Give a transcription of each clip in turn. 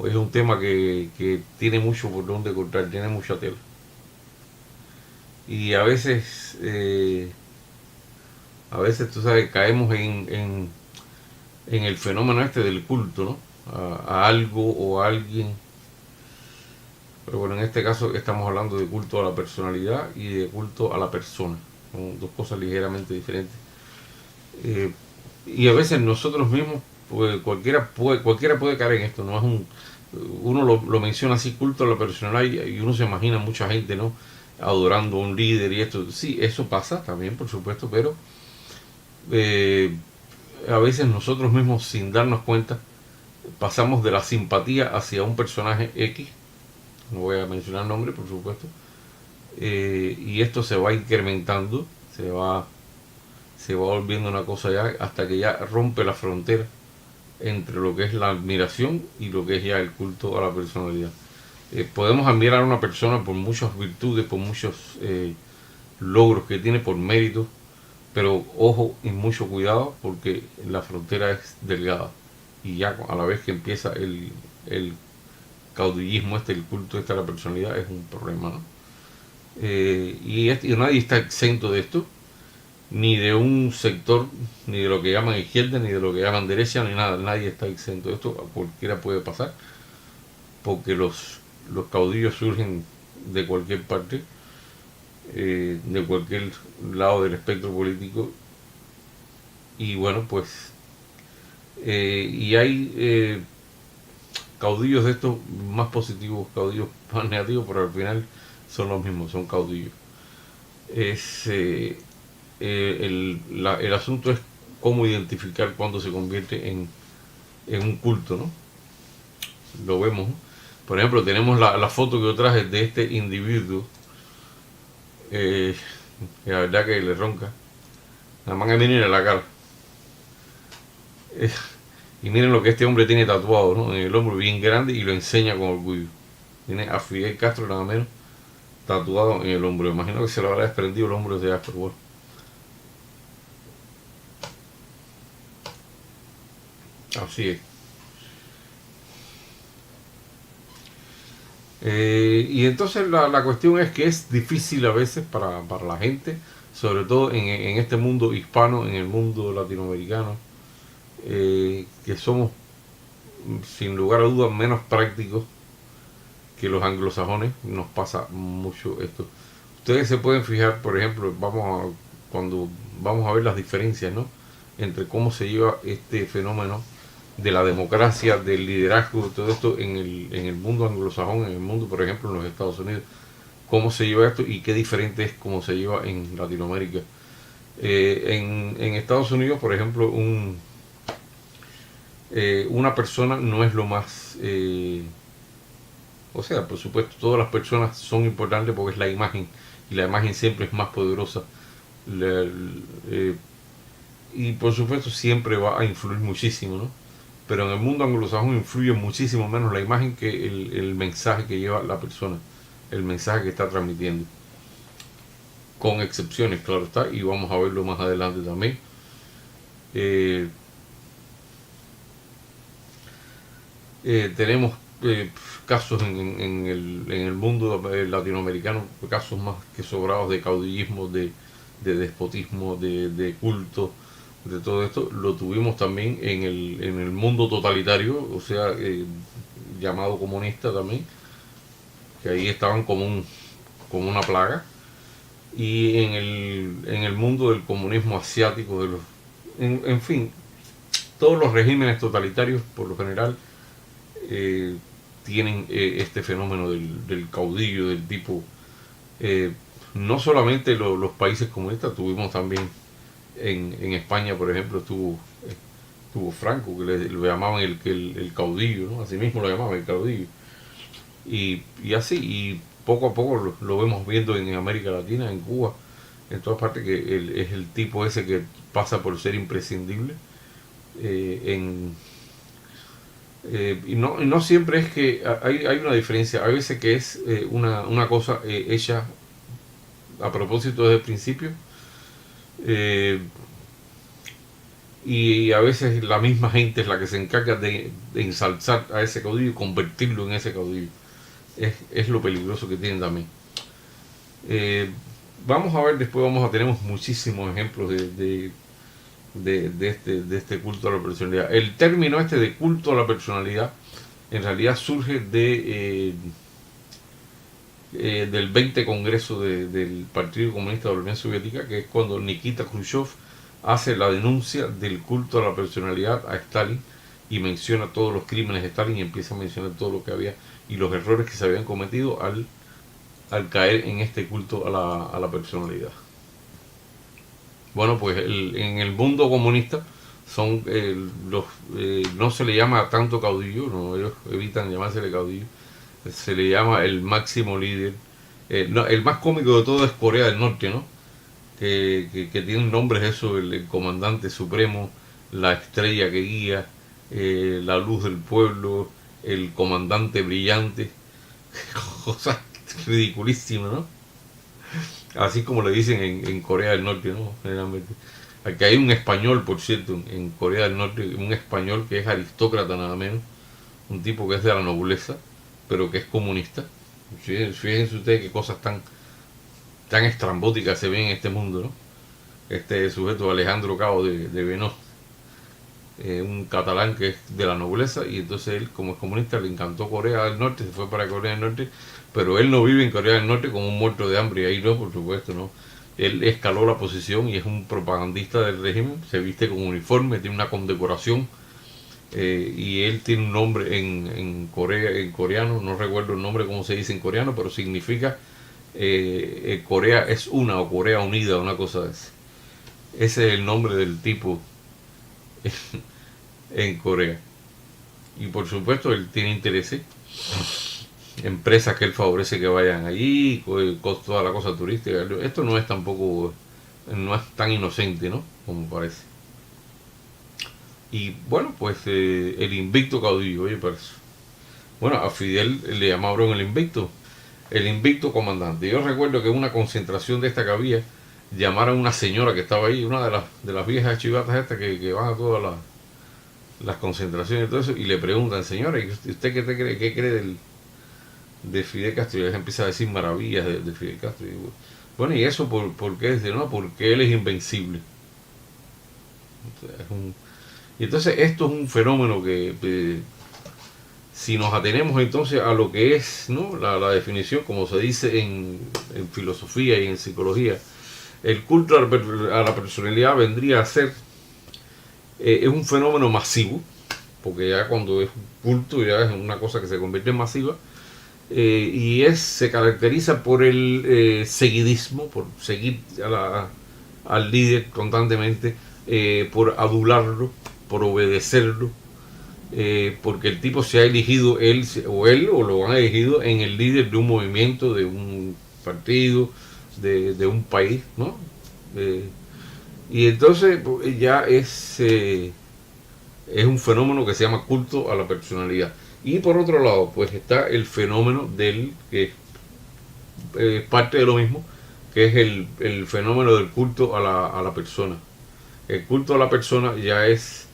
es un tema que tiene mucho por donde cortar, tiene mucha tela. Y a veces tú sabes, caemos en el fenómeno este del culto, ¿no? A algo o a alguien. Pero bueno, en este caso estamos hablando de culto a la personalidad y de culto a la persona. Son dos cosas ligeramente diferentes. Eh, y a veces nosotros mismos, pues cualquiera puede caer en esto, no es un, uno lo menciona así, culto a la personalidad, y uno se imagina mucha gente, ¿no? Adorando a un líder y esto. Sí, eso pasa también, por supuesto, pero eh, a veces nosotros mismos, sin darnos cuenta, pasamos de la simpatía hacia un personaje X, no voy a mencionar nombre, por supuesto, y esto se va incrementando, se va volviendo una cosa ya hasta que ya rompe la frontera entre lo que es la admiración y lo que es ya el culto a la personalidad. Podemos admirar a una persona por muchas virtudes, por muchos logros que tiene, por méritos, pero ojo y mucho cuidado porque la frontera es delgada y ya a la vez que empieza el caudillismo este, el culto este a la personalidad, es un problema, ¿no? Y nadie está exento de esto, ni de un sector, ni de lo que llaman izquierda, ni de lo que llaman derecha, ni nada. Nadie está exento de esto, a cualquiera puede pasar, porque los caudillos surgen de cualquier parte, de cualquier lado del espectro político, y bueno, pues, y hay caudillos de estos más positivos, caudillos más negativos, pero al final son los mismos, son caudillos. Es, el asunto es cómo identificar cuando se convierte en un culto, ¿no? Lo vemos. Por ejemplo, tenemos la foto que yo traje de este individuo, eh, que la verdad que le ronca. Nada más que miren la cara. Eh, y miren lo que este hombre tiene tatuado, ¿no? En el hombro bien grande y lo enseña con orgullo. Tiene a Fidel Castro nada menos tatuado en el hombro. Imagino que se lo habrá desprendido el hombro de pero bueno. Así es. Y entonces la cuestión es que es difícil a veces para la gente, sobre todo en este mundo hispano, en el mundo latinoamericano, que somos sin lugar a dudas menos prácticos que los anglosajones, nos pasa mucho esto. Ustedes se pueden fijar, por ejemplo, cuando vamos a ver las diferencias, ¿no? Entre cómo se lleva este fenómeno de la democracia, del liderazgo, todo esto en el mundo anglosajón, en el mundo, por ejemplo, en los Estados Unidos, cómo se lleva esto y qué diferente es cómo se lleva en Latinoamérica. En Estados Unidos, por ejemplo, una persona no es lo más... o sea, por supuesto, todas las personas son importantes porque es la imagen y la imagen siempre es más poderosa. La- eh, y por supuesto siempre va a influir muchísimo, ¿no? Pero en el mundo anglosajón influye muchísimo menos la imagen que el mensaje que lleva la persona, el mensaje que está transmitiendo. Con excepciones, claro está, y vamos a verlo más adelante también. Eh, tenemos casos en el mundo latinoamericano, casos más que sobrados de caudillismo, de despotismo, de culto, de todo esto. Lo tuvimos también en el mundo totalitario, o sea, llamado comunista también, que ahí estaban como una plaga. Y en el mundo del comunismo asiático, en fin, todos los regímenes totalitarios, por lo general, eh, tienen este fenómeno del caudillo, del tipo. eh, no solamente los países comunistas, tuvimos también en España, por ejemplo, estuvo Franco, que lo llamaban el caudillo, ¿no? Así mismo lo llamaban el caudillo. Y así, y poco a poco lo vemos viendo en América Latina, en Cuba, en todas partes, que es el tipo ese que pasa por ser imprescindible. En, y no siempre es que hay una diferencia, hay veces que es una cosa hecha a propósito desde el principio, eh, y a veces la misma gente es la que se encarga de ensalzar a ese caudillo y convertirlo en ese caudillo. Es lo peligroso que tienen también. Eh, Vamos a ver, después tenemos muchísimos ejemplos de este culto a la personalidad. El término este de culto a la personalidad en realidad surge del 20 Congreso del Partido Comunista de la Unión Soviética, que es cuando Nikita Khrushchev hace la denuncia del culto a la personalidad a Stalin y menciona todos los crímenes de Stalin y empieza a mencionar todo lo que había y los errores que se habían cometido al caer en este culto a la personalidad. Bueno, pues en el mundo comunista son no se le llama tanto caudillo, no, ellos evitan llamársele caudillo, se le llama el máximo líder. No, el más cómico de todo es Corea del Norte, ¿no? Que tienen nombres eso, el comandante supremo, la estrella que guía, la luz del pueblo, el comandante brillante, cosas ridiculísimas, ¿no? Así como le dicen en Corea del Norte, ¿no? Generalmente. Aquí hay un español, por cierto, en Corea del Norte, un español que es aristócrata nada menos, un tipo que es de la nobleza, pero que es comunista. Fíjense ustedes qué cosas tan estrambóticas se ven en este mundo, ¿no? Este sujeto Alejandro Cao de Venós, un catalán que es de la nobleza, y entonces él, como es comunista, le encantó Corea del Norte, se fue para Corea del Norte, pero él no vive en Corea del Norte como un muerto de hambre, y ahí no, por supuesto, no. Él escaló la posición y es un propagandista del régimen, se viste con uniforme, tiene una condecoración, y él tiene un nombre en coreano, no recuerdo el nombre cómo se dice en coreano, pero significa Corea es una o Corea unida, una cosa de esa. Ese es el nombre del tipo en Corea. Y por supuesto él tiene intereses, empresas que él favorece que vayan allí, con toda la cosa turística. Esto no es tampoco, no es tan inocente, ¿no? Como parece. Y bueno, pues el invicto caudillo, oye, parece. Bueno, a Fidel le llamaron el invicto comandante. Yo recuerdo que en una concentración de esta que había, llamaron a una señora que estaba ahí, una de las viejas chivatas estas que van a todas las concentraciones y todo eso, y le preguntan, señora, ¿y usted qué cree de Fidel Castro? Y ella empieza a decir maravillas de Fidel Castro. Y bueno, ¿y eso por qué? Dice, no, porque él es invencible. O sea, y entonces esto es un fenómeno que si nos atenemos entonces a lo que es, ¿no? La definición, como se dice en filosofía y en psicología, el culto a la personalidad vendría a ser es un fenómeno masivo, porque ya cuando es culto ya es una cosa que se convierte en masiva, se caracteriza por el seguidismo, por seguir al líder constantemente, por adularlo, por obedecerlo, porque el tipo se ha elegido él o lo han elegido en el líder de un movimiento, de un partido, de un país, ¿no? Y entonces ya es un fenómeno que se llama culto a la personalidad. Y por otro lado, pues está el fenómeno que es parte de lo mismo, que es el fenómeno del culto a la persona. El culto a la persona ya es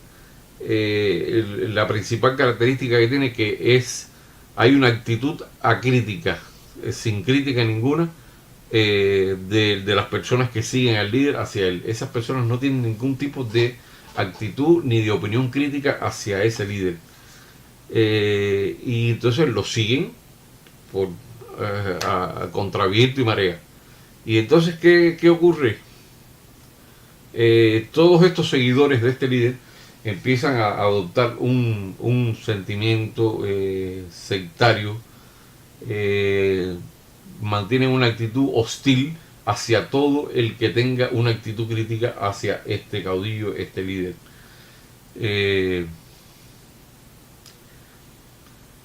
la principal característica que tiene, que es, hay una actitud acrítica, sin crítica ninguna, de las personas que siguen al líder hacia él. Esas personas no tienen ningún tipo de actitud ni de opinión crítica hacia ese líder. Y entonces lo siguen por a contra viento y marea. Y entonces, ¿qué ocurre? Todos estos seguidores de este líder empiezan a adoptar un sentimiento sectario, mantienen una actitud hostil hacia todo el que tenga una actitud crítica hacia este caudillo, este líder.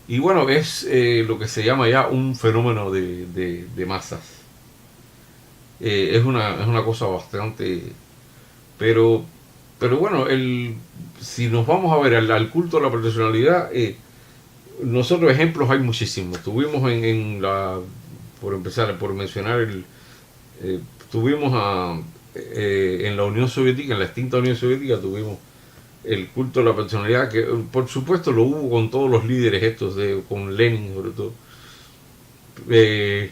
Y bueno, es lo que se llama ya un fenómeno de masas. Es una cosa bastante... Pero, pero bueno, si nos vamos a ver al culto a la personalidad, nosotros ejemplos hay muchísimos. Tuvimos por empezar, por mencionar, tuvimos en la Unión Soviética, en la extinta Unión Soviética, tuvimos el culto a la personalidad, que por supuesto lo hubo con todos los líderes estos, con Lenin sobre todo. Eh,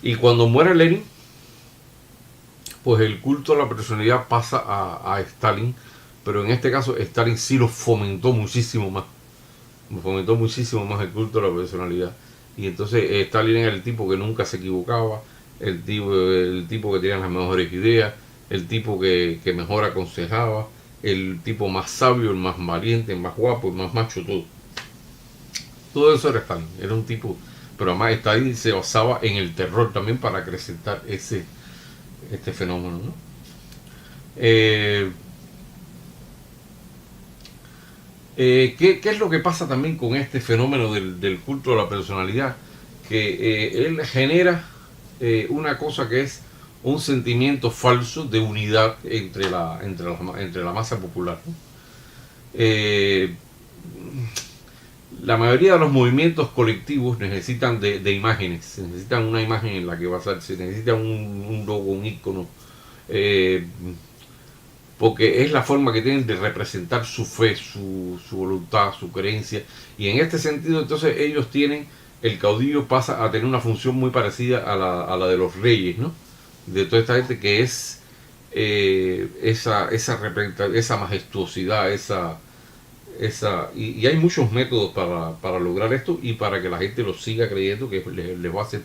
y cuando muere Lenin, pues el culto a la personalidad pasa a Stalin, pero en este caso Stalin sí lo fomentó muchísimo más. Fomentó muchísimo más el culto a la personalidad. Y entonces Stalin era el tipo que nunca se equivocaba, el tipo que tenía las mejores ideas, el tipo que mejor aconsejaba, el tipo más sabio, el más valiente, el más guapo, el más macho, todo. Todo eso era Stalin. Era un tipo, pero además Stalin se basaba en el terror también para acrecentar este fenómeno, ¿no? Eh, ¿qué es lo que pasa también con este fenómeno del culto a la personalidad? Que él genera una cosa que es un sentimiento falso de unidad entre la masa popular, ¿no? Eh, la mayoría de los movimientos colectivos necesitan de imágenes, se necesitan una imagen en la que basarse, se necesita un logo, un icono, eh, porque es la forma que tienen de representar su fe, su voluntad, su creencia. Y en este sentido, entonces, ellos tienen, el caudillo pasa a tener una función muy parecida a la de los reyes, ¿no? De toda esta gente que es esa majestuosidad, y hay muchos métodos para lograr esto y para que la gente lo siga creyendo, que les va a ser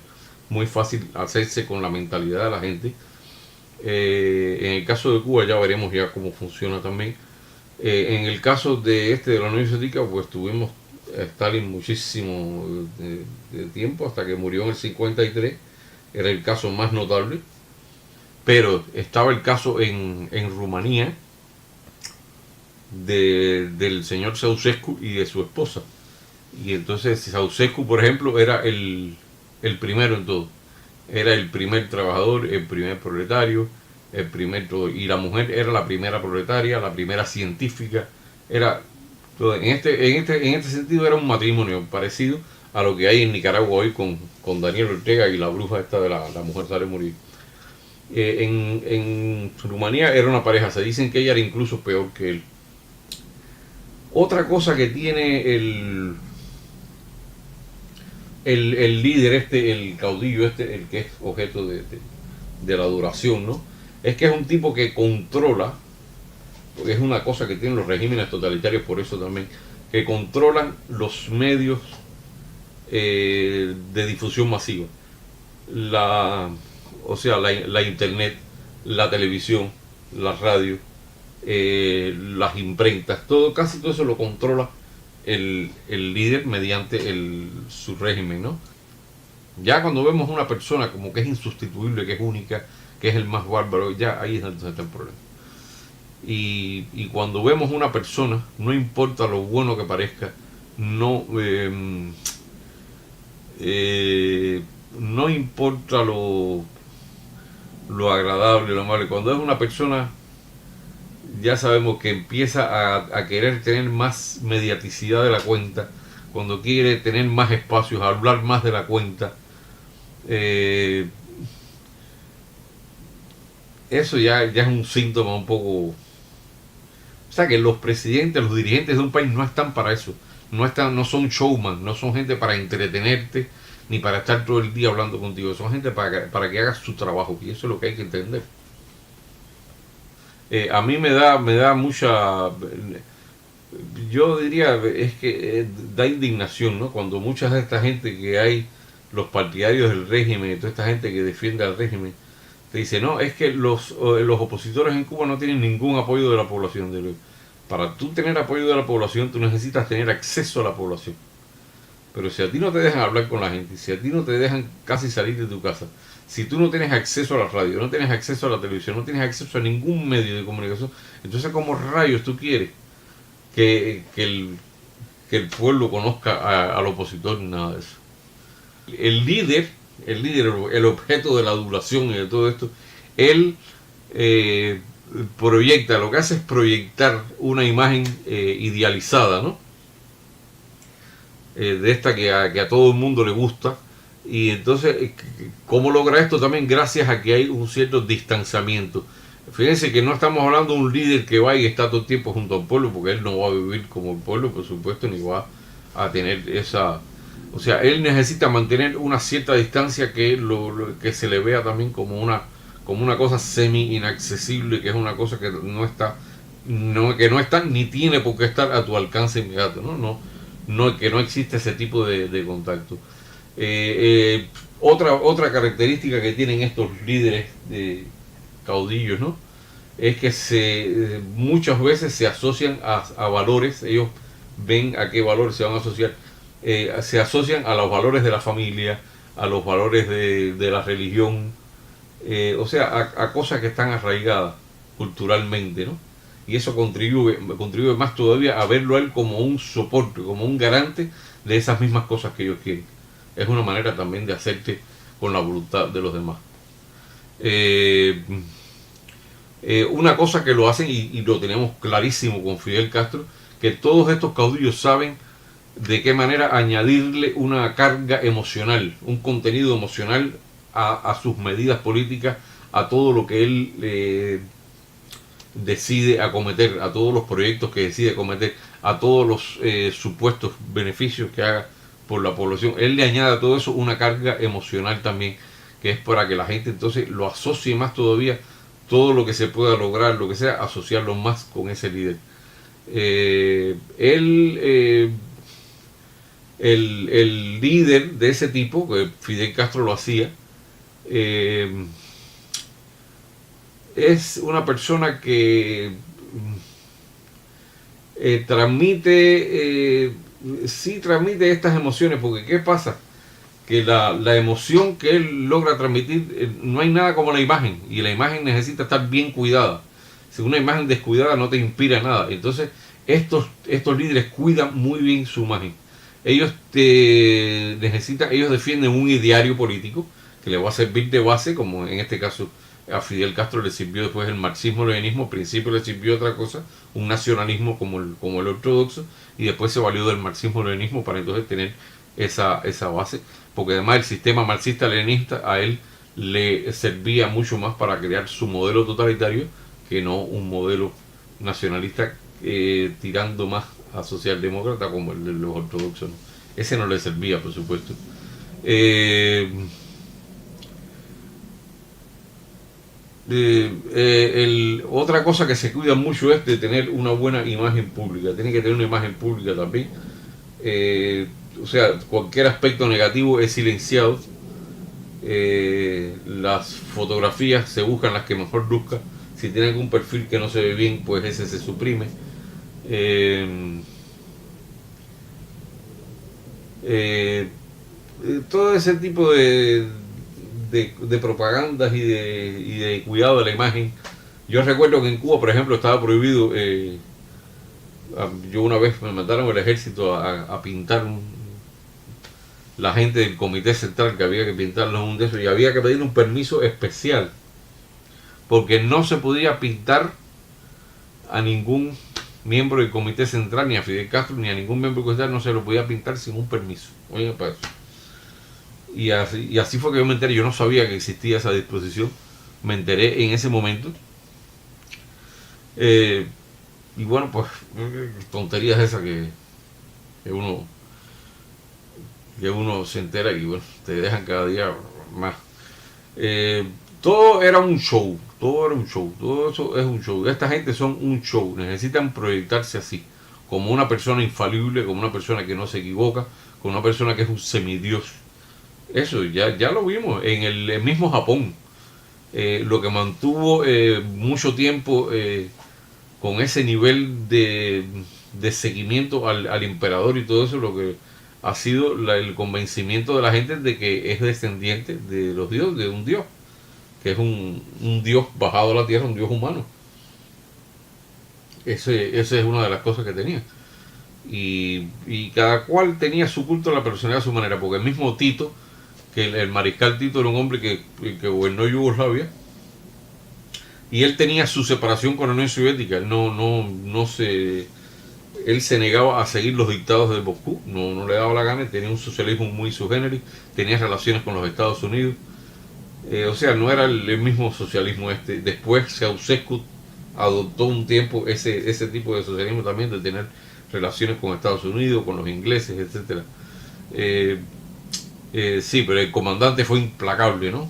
muy fácil hacerse con la mentalidad de la gente. En el caso de Cuba ya veremos ya cómo funciona también. En el caso de la Unión Soviética, pues tuvimos a Stalin muchísimo de tiempo, hasta que murió en el 53, era el caso más notable. Pero estaba el caso en Rumanía del señor Ceausescu y de su esposa. Y entonces Ceausescu, por ejemplo, era el primero en todo. Era el primer trabajador, el primer proletario, el primer todo. Y la mujer era la primera proletaria, la primera científica. Era todo. En este sentido era un matrimonio parecido a lo que hay en Nicaragua hoy con Daniel Ortega y la bruja esta de la mujer sale morir. En Rumanía era una pareja, se dicen que ella era incluso peor que él. Otra cosa que tiene el líder el caudillo el que es objeto de la adoración, ¿no? Es que es un tipo que controla, porque es una cosa que tienen los regímenes totalitarios, por eso también, que controlan los medios de difusión masiva. La, o sea, la internet, la televisión, la radio, las imprentas, casi todo eso lo controla el líder mediante su régimen, ¿no? Ya cuando vemos una persona como que es insustituible, que es única, que es el más bárbaro, ya ahí es donde está el problema. Y cuando vemos una persona, no importa lo bueno que parezca, no no importa lo agradable, lo amable, cuando es una persona ya sabemos que empieza a querer tener más mediaticidad de la cuenta, cuando quiere tener más espacios, hablar más de la cuenta, eh, eso ya es un síntoma un poco. O sea que los presidentes, los dirigentes de un país no están para eso, no son showman, no son gente para entretenerte, ni para estar todo el día hablando contigo, son gente para que hagas su trabajo, y eso es lo que hay que entender. A mí me da mucha, yo diría, es que da indignación, ¿no? Cuando mucha de esta gente que hay, los partidarios del régimen y toda esta gente que defiende al régimen, te dice, no, es que los opositores en Cuba no tienen ningún apoyo de la población. Para tú tener apoyo de la población, tú necesitas tener acceso a la población. Pero si a ti no te dejan hablar con la gente, si a ti no te dejan casi salir de tu casa, si tú no tienes acceso a la radio, no tienes acceso a la televisión, no tienes acceso a ningún medio de comunicación, entonces ¿cómo rayos tú quieres que el pueblo conozca al opositor? Nada de eso. El líder, el objeto de la adulación y de todo esto, él proyecta, lo que hace es proyectar una imagen idealizada, ¿no? De esta que a todo el mundo le gusta. Y entonces, ¿cómo logra esto? También gracias a que hay un cierto distanciamiento. Fíjense que no estamos hablando de un líder que va y está todo el tiempo junto al pueblo, porque él no va a vivir como el pueblo, por supuesto, ni va a tener esa... O sea, él necesita mantener una cierta distancia que se le vea también como una cosa semi inaccesible, que es una cosa que no está, que no está ni tiene por qué estar a tu alcance inmediato, que no existe ese tipo de contacto. Otra característica que tienen estos líderes caudillos, ¿no? Es que muchas veces se asocian a valores, ellos ven a qué valores se van a asociar, se asocian a los valores de la familia, a los valores de la religión, o sea, a cosas que están arraigadas culturalmente, ¿no? Y eso contribuye más todavía a verlo a él como un soporte, como un garante de esas mismas cosas que ellos quieren. Es una manera también de hacerte con la voluntad de los demás. Eh, una cosa que lo hacen y lo tenemos clarísimo con Fidel Castro, que todos estos caudillos saben de qué manera añadirle una carga emocional, un contenido emocional a sus medidas políticas, a todo lo que él decide acometer, a todos los proyectos que decide acometer, a todos los supuestos beneficios que haga por la población. Él le añade a todo eso una carga emocional también, que es para que la gente entonces lo asocie más todavía, todo lo que se pueda lograr, lo que sea, asociarlo más con ese líder. El líder de ese tipo, que Fidel Castro lo hacía, eh, es una persona que sí transmite estas emociones, porque ¿qué pasa? Que la emoción que él logra transmitir, no hay nada como la imagen, y la imagen necesita estar bien cuidada. Si una imagen descuidada no te inspira nada. Entonces, estos líderes cuidan muy bien su imagen. Ellos defienden un ideario político que le va a servir de base, como en este caso a Fidel Castro le sirvió después el marxismo-leninismo, al principio le sirvió otra cosa, un nacionalismo como el ortodoxo, y después se valió del marxismo-leninismo para entonces tener esa base, porque además el sistema marxista-leninista a él le servía mucho más para crear su modelo totalitario que no un modelo nacionalista tirando más a socialdemócrata como el de los ortodoxos, ¿no? Ese no le servía, por supuesto. Eh, Otra cosa que se cuida mucho es de tener una buena imagen pública. Tiene que tener una imagen pública también. O sea, cualquier aspecto negativo es silenciado. Las fotografías se buscan las que mejor luzcan. Si tiene algún perfil que no se ve bien, pues ese se suprime. Eh, eh, Todo ese tipo de propagandas y de cuidado de la imagen. Yo recuerdo que en Cuba, por ejemplo, estaba prohibido. Yo una vez me mandaron al ejército a pintar la gente del comité central, que había que pintarlo en un de esos, y había que pedir un permiso especial, porque no se podía pintar a ningún miembro del comité central, ni a Fidel Castro, ni a ningún miembro del comité central, no se lo podía pintar sin un permiso. Oigan, para eso. Y así fue que yo me enteré. Yo no sabía que existía esa disposición. Me enteré en ese momento. Eh, y bueno, pues tonterías esas que uno que uno se entera y bueno, te dejan cada día más. Todo era un show, todo era un show, todo eso es un show. Esta gente son un show, necesitan proyectarse así, como una persona infalible, como una persona que no se equivoca, como una persona que es un semidios. Eso ya lo vimos en el mismo Japón. Lo que mantuvo mucho tiempo con ese nivel de seguimiento al emperador y todo eso, lo que ha sido el convencimiento de la gente de que es descendiente de los dioses, de un dios, que es un dios bajado a la tierra, un dios humano. Esa es una de las cosas que tenía. Y cada cual tenía su culto a la personalidad a su manera, porque el mismo Tito, que el mariscal Tito era un hombre que gobernó Yugoslavia, y él tenía su separación con la Unión Soviética. Él se negaba a seguir los dictados de Moscú, no le daba la gana, tenía un socialismo muy sui generis, tenía relaciones con los Estados Unidos, O sea, no era el mismo socialismo este. Después Ceausescu adoptó un tiempo ese tipo de socialismo también, de tener relaciones con Estados Unidos, con los ingleses, etcétera. Eh, sí, pero el comandante fue implacable, ¿no?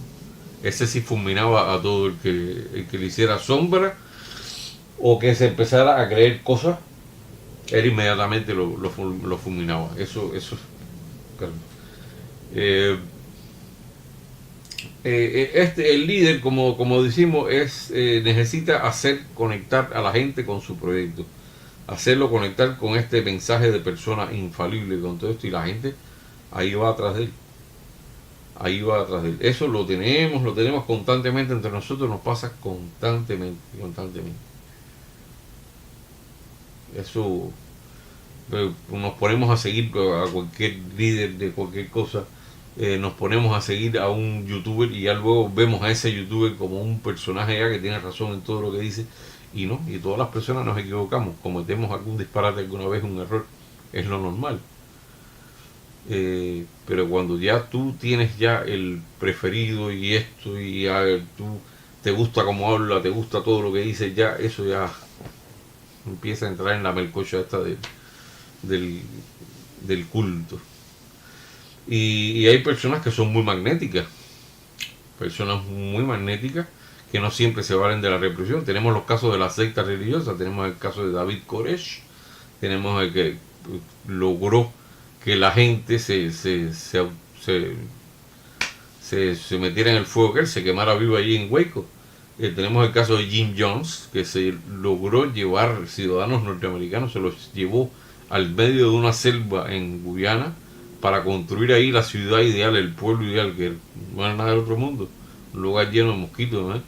Ese sí fulminaba a todo el que le hiciera sombra o que se empezara a creer cosas, él inmediatamente lo fulminaba. Eso claro. Eh, el líder, como decimos, necesita hacer conectar a la gente con su proyecto, hacerlo conectar con este mensaje de persona infalible, con todo esto, y la gente ahí va atrás de él, ahí va atrás de él. Eso lo tenemos constantemente entre nosotros, nos pasa constantemente, constantemente. Eso, nos ponemos a seguir a cualquier líder de cualquier cosa, nos ponemos a seguir a un youtuber y ya luego vemos a ese youtuber como un personaje ya que tiene razón en todo lo que dice, y no, y todas las personas nos equivocamos, cometemos algún disparate alguna vez, un error, es lo normal. Pero cuando ya tú tienes ya el preferido y esto, y ya tú te gusta cómo habla, te gusta todo lo que dice, ya eso ya empieza a entrar en la melcocha esta del, del culto. Y hay personas que son muy magnéticas, personas muy magnéticas que no siempre se valen de la represión. Tenemos los casos de la secta religiosa, tenemos el caso de David Koresh, tenemos el que logró que la gente se metiera en el fuego, que él se quemara vivo allí en Waco. Tenemos el caso de Jim Jones, que se logró llevar ciudadanos norteamericanos, se los llevó al medio de una selva en Guyana para construir ahí la ciudad ideal, el pueblo ideal, que no era nada del otro mundo, un lugar lleno de mosquitos, ¿no?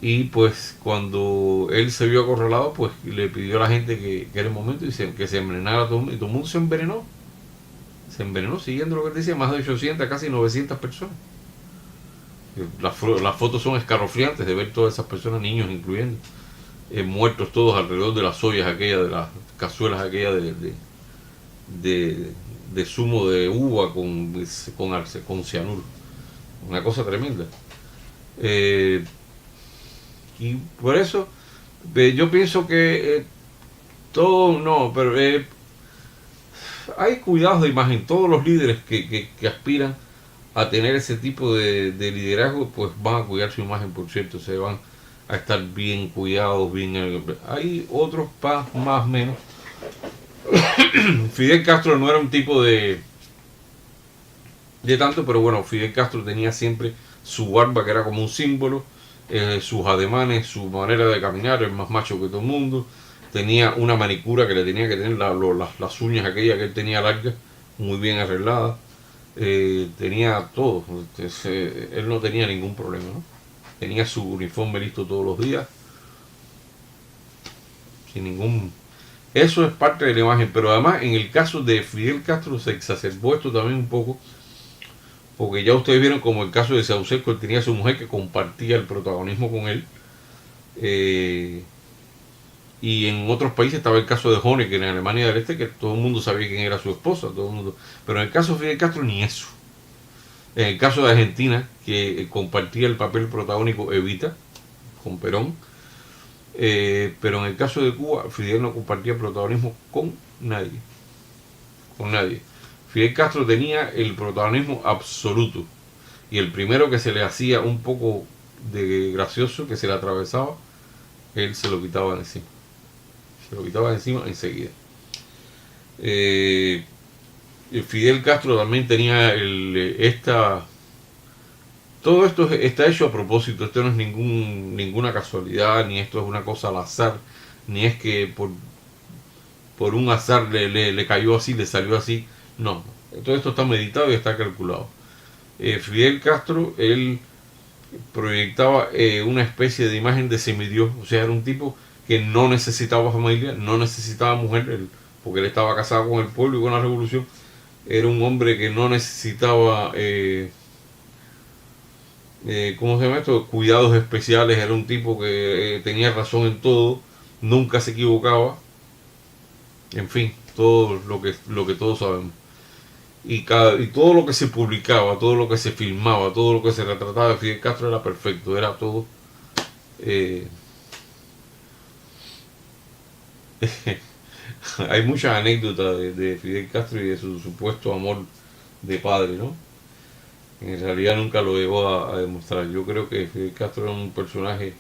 Y pues cuando él se vio acorralado, pues le pidió a la gente que era el momento y que se envenenara todo el mundo, y todo el mundo se envenenó siguiendo lo que él decía, más de 800, casi 900 personas. Las fotos son escalofriantes de ver todas esas personas, niños incluyendo, muertos todos alrededor de las ollas aquellas, de las cazuelas aquellas de, de zumo de uva con cianuro. Una cosa tremenda. Eh, y por eso yo pienso que todo, no, pero hay cuidados de imagen. Todos los líderes que aspiran a tener ese tipo de liderazgo, pues van a cuidar su imagen, por cierto, se van a estar bien cuidados, bien. Hay otros más o menos. Fidel Castro no era un tipo de tanto, pero bueno, Fidel Castro tenía siempre su barba que era como un símbolo, sus ademanes, su manera de caminar, el más macho que todo el mundo. Tenía una manicura que le tenía que tener las uñas aquellas que él tenía largas, muy bien arregladas. Tenía todo. Entonces, él no tenía ningún problema, ¿no? Tenía su uniforme listo todos los días, sin ningún. Eso es parte de la imagen, pero además en el caso de Fidel Castro se exacerbó esto también un poco, porque ya ustedes vieron como el caso de Ceausescu, él tenía a su mujer que compartía el protagonismo con él, eh, y en otros países estaba el caso de Honecker en Alemania del Este, que todo el mundo sabía quién era su esposa, todo el mundo, pero en el caso de Fidel Castro ni eso. En el caso de Argentina, que compartía el papel protagónico Evita con Perón, pero en el caso de Cuba, Fidel no compartía protagonismo con nadie, con nadie. Fidel Castro tenía el protagonismo absoluto, y el primero que se le hacía un poco de gracioso, que se le atravesaba, él se lo quitaba de encima. Se lo quitaba de encima enseguida. Fidel Castro también tenía todo esto está hecho a propósito, esto no es ninguna casualidad, ni esto es una cosa al azar, ni es que por un azar le cayó así, le salió así, no, todo esto está meditado y está calculado. Fidel Castro, él proyectaba una especie de imagen de semidios, o sea, era un tipo que no necesitaba familia, no necesitaba mujer, porque él estaba casado con el pueblo y con la revolución, era un hombre que no necesitaba ¿cómo se llama esto? Cuidados especiales, era un tipo que tenía razón en todo, nunca se equivocaba, en fin, todo lo que todos sabemos. y todo lo que se publicaba, todo lo que se filmaba, todo lo que se retrataba de Fidel Castro era perfecto, era todo. eh, Hay muchas anécdotas de Fidel Castro y de su supuesto amor de padre, ¿no? En realidad nunca lo llegó a demostrar. Yo creo que Fidel Castro era un personaje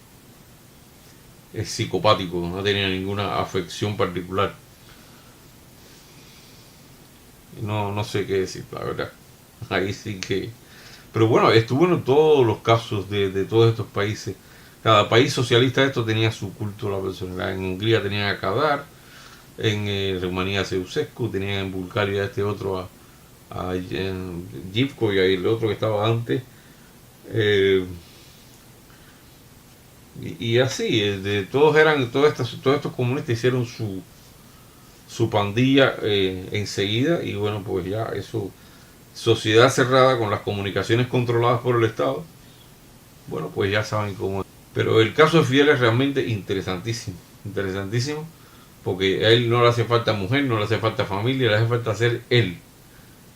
psicopático, no tenía ninguna afección particular. No, no sé qué decir, la verdad. Ahí sí que... Pero bueno, estuvo en todos los casos de todos estos países. Cada país socialista de esto tenía su culto a la personalidad. En Hungría tenían a Kadar, en Rumanía a Ceausescu, tenían en Bulgaria este otro a Givko y el otro que estaba antes. Eh, y así, todos eran, todos estos comunistas hicieron su pandilla enseguida y bueno, pues ya eso, sociedad cerrada con las comunicaciones controladas por el Estado, bueno, pues ya saben cómo es. Pero el caso de Fidel es realmente interesantísimo, interesantísimo, porque a él no le hace falta mujer, no le hace falta familia, le hace falta ser él.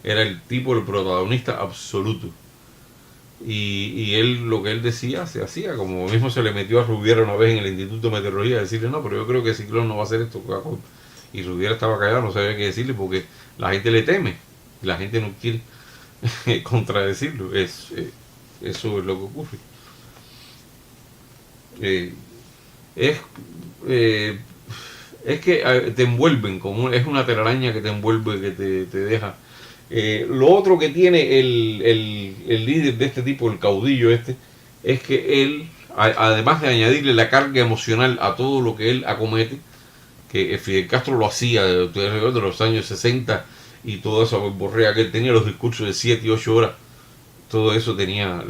Era el tipo, el protagonista absoluto. Y él, lo que él decía, se hacía, como mismo se le metió a Rubiera una vez en el Instituto de Meteorología, a decirle, no, pero yo creo que el ciclón no va a hacer esto. Y Rubiera estaba callado, no sabía qué decirle, porque la gente le teme, y la gente no quiere contradecirlo. Eso es lo que ocurre. Eh, es, eh, es que te envuelven, como es una telaraña que te envuelve, que te deja. Lo otro que tiene el líder de este tipo, el caudillo este, es que él, además de añadirle la carga emocional a todo lo que él acomete, que Fidel Castro lo hacía de los años 60 y toda esa borrea que él tenía, los discursos de 7 y 8 horas, todo eso tenía.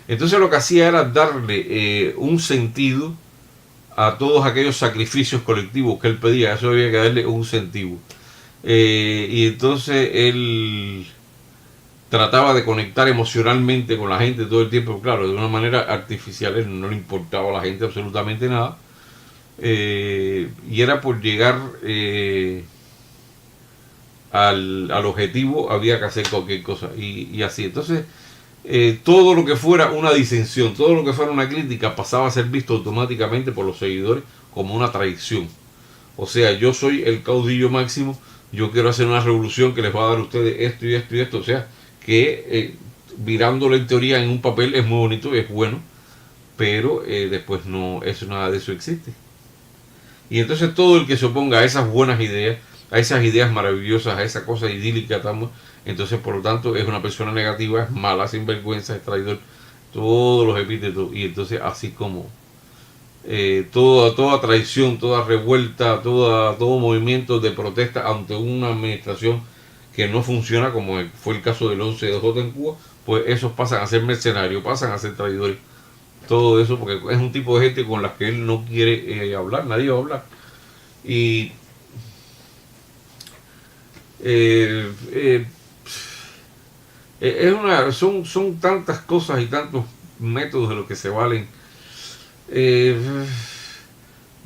Entonces lo que hacía era darle un sentido a todos aquellos sacrificios colectivos que él pedía, eso había que darle un sentido. Y entonces él trataba de conectar emocionalmente con la gente todo el tiempo, claro, de una manera artificial, él no le importaba a la gente absolutamente nada. Y era por llegar al objetivo, había que hacer cualquier cosa. Y así, entonces, todo lo que fuera una disensión, todo lo que fuera una crítica, pasaba a ser visto automáticamente por los seguidores como una traición. O sea, yo soy el caudillo máximo, yo quiero hacer una revolución que les va a dar a ustedes esto y esto y esto. O sea, que mirándolo en teoría en un papel es muy bonito, es bueno, pero después no, eso, nada de eso existe. Y entonces todo el que se oponga a esas buenas ideas, a esas ideas maravillosas, a esa cosa idílica, entonces por lo tanto es una persona negativa, es mala, sinvergüenza, es traidor, todos los epítetos. Y entonces así como toda traición, toda revuelta, todo movimiento de protesta ante una administración que no funciona, como fue el caso del 11 de en Cuba, pues esos pasan a ser mercenarios, pasan a ser traidores. Todo eso porque es un tipo de gente con la que él no quiere hablar, nadie va a hablar. Y eh, eh, son tantas cosas y tantos métodos de los que se valen. Eh,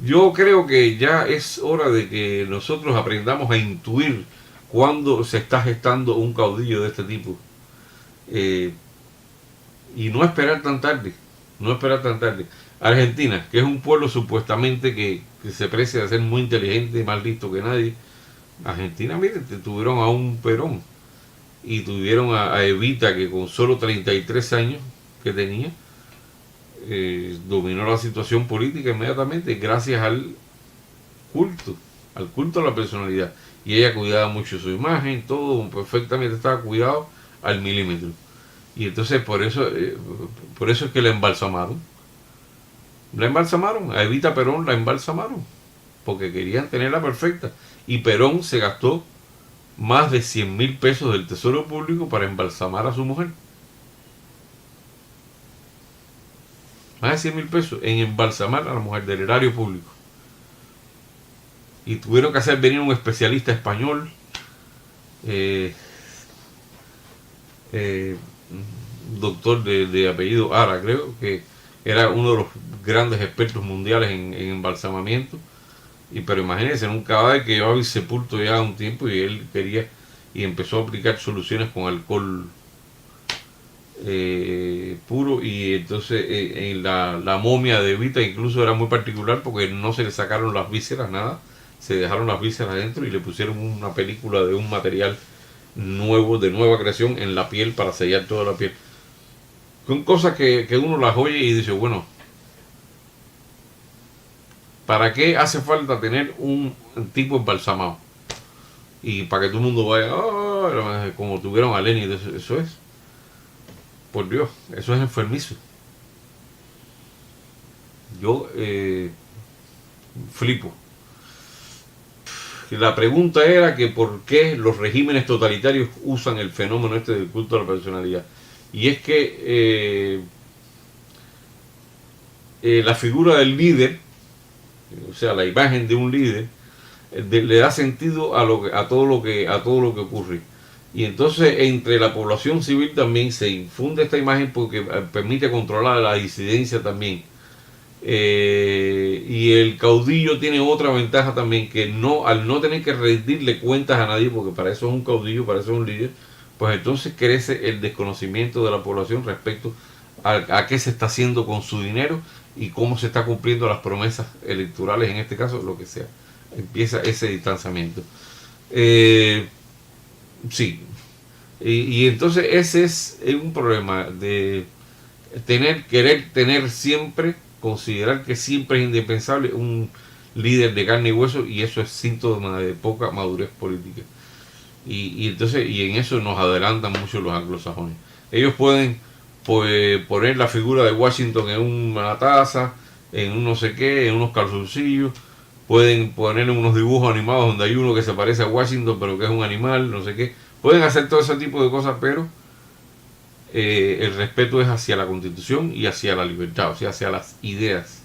yo creo que ya es hora de que nosotros aprendamos a intuir cuando se está gestando un caudillo de este tipo. Eh, y no esperar tan tarde. No esperar tan tarde. Argentina, que es un pueblo supuestamente que se precia de ser muy inteligente y más listo que nadie. Argentina, miren, tuvieron a un Perón y tuvieron a Evita, que con solo 33 años que tenía, dominó la situación política inmediatamente gracias culto, al culto a la personalidad. Y ella cuidaba mucho su imagen, todo perfectamente estaba cuidado al milímetro. Y entonces por eso es que la embalsamaron. La embalsamaron, a Evita Perón la embalsamaron, porque querían tenerla perfecta. Y Perón se gastó más de 100.000 pesos del Tesoro Público para embalsamar a su mujer. Más de 100.000 pesos en embalsamar a la mujer del erario público. Y tuvieron que hacer venir un especialista español, eh, eh, doctor de apellido Ara, creo, que era uno de los grandes expertos mundiales en embalsamamiento. Pero imagínense, en un cadáver que llevaba insepulto ya un tiempo y él quería. y empezó a aplicar soluciones con alcohol puro, y entonces en la momia de Evita incluso era muy particular porque no se le sacaron las vísceras, nada, se dejaron las vísceras adentro y le pusieron una película de un material nuevo, de nueva creación en la piel para sellar toda la piel. Son cosas que uno las oye y dice, bueno, ¿para qué hace falta tener un tipo embalsamado? Y para que todo el mundo vaya, "Oh", como tuvieron a Lenny, eso es, por Dios, eso es enfermizo. Yo flipo. La pregunta era que por qué los regímenes totalitarios usan el fenómeno este del culto a la personalidad. Y es que la figura del líder, o sea, la imagen de un líder, le da sentido a todo lo que ocurre. Y entonces entre la población civil también se infunde esta imagen porque permite controlar la disidencia también. Y el caudillo tiene otra ventaja también, que no, al no tener que rendirle cuentas a nadie, porque para eso es un caudillo, para eso es un líder, pues entonces crece el desconocimiento de la población respecto a qué se está haciendo con su dinero y cómo se está cumpliendo las promesas electorales, en este caso, lo que sea. Empieza ese distanciamiento. Sí. Y entonces ese es un problema de querer tener siempre, considerar que siempre es indispensable un líder de carne y hueso, y eso es síntoma de poca madurez política. Y entonces, y en eso nos adelantan mucho los anglosajones. Ellos pueden, pues, poner la figura de Washington en una taza, en un no sé qué, en unos calzoncillos. Pueden poner unos dibujos animados donde hay uno que se parece a Washington pero que es un animal, no sé qué. Pueden hacer todo ese tipo de cosas, pero el respeto es hacia la Constitución y hacia la libertad, o sea, hacia las ideas.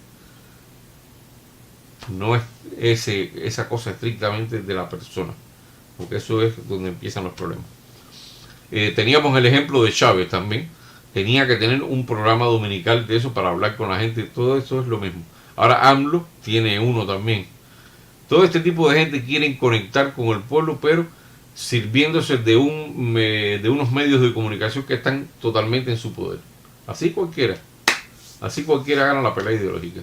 No es esa cosa estrictamente de la persona, porque eso es donde empiezan los problemas. Teníamos el ejemplo de Chávez también. Tenía que tener un programa dominical de eso para hablar con la gente. Todo eso es lo mismo. Ahora AMLO tiene uno también. Todo este tipo de gente quieren conectar con el pueblo, pero sirviéndose de unos medios de comunicación que están totalmente en su poder. Así cualquiera gana la pelea ideológica.